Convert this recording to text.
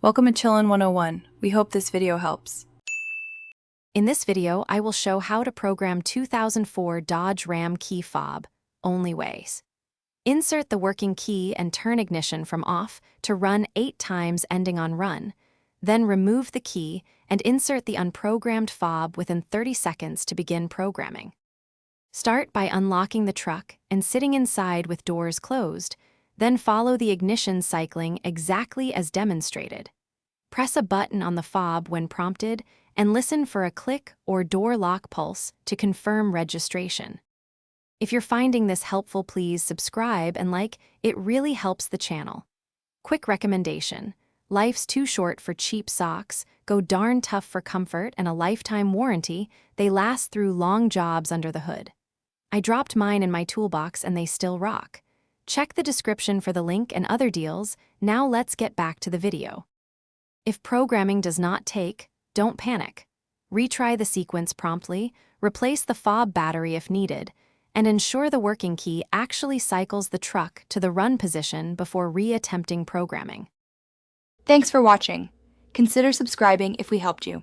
Welcome to Chillin' 101. We hope this video helps. In this video, I will show how to program 2004 Dodge Ram key fob, only ways. Insert the working key and turn ignition from off to run 8 times ending on run. Then remove the key and insert the unprogrammed fob within 30 seconds to begin programming. Start by unlocking the truck and sitting inside with doors closed, then follow the ignition cycling exactly as demonstrated. Press a button on the fob when prompted and listen for a click or door lock pulse to confirm registration. If you're finding this helpful, please subscribe and like. It really helps the channel. Quick recommendation: life's too short for cheap socks, go darn tough for comfort and a lifetime warranty. They last through long jobs under the hood. I dropped mine in my toolbox and they still rock. Check the description for the link and other deals. Now let's get back to the video. If programming does not take, don't panic. Retry the sequence promptly, replace the fob battery if needed, and ensure the working key actually cycles the truck to the run position before re-attempting programming. Thanks for watching. Consider subscribing if we helped you.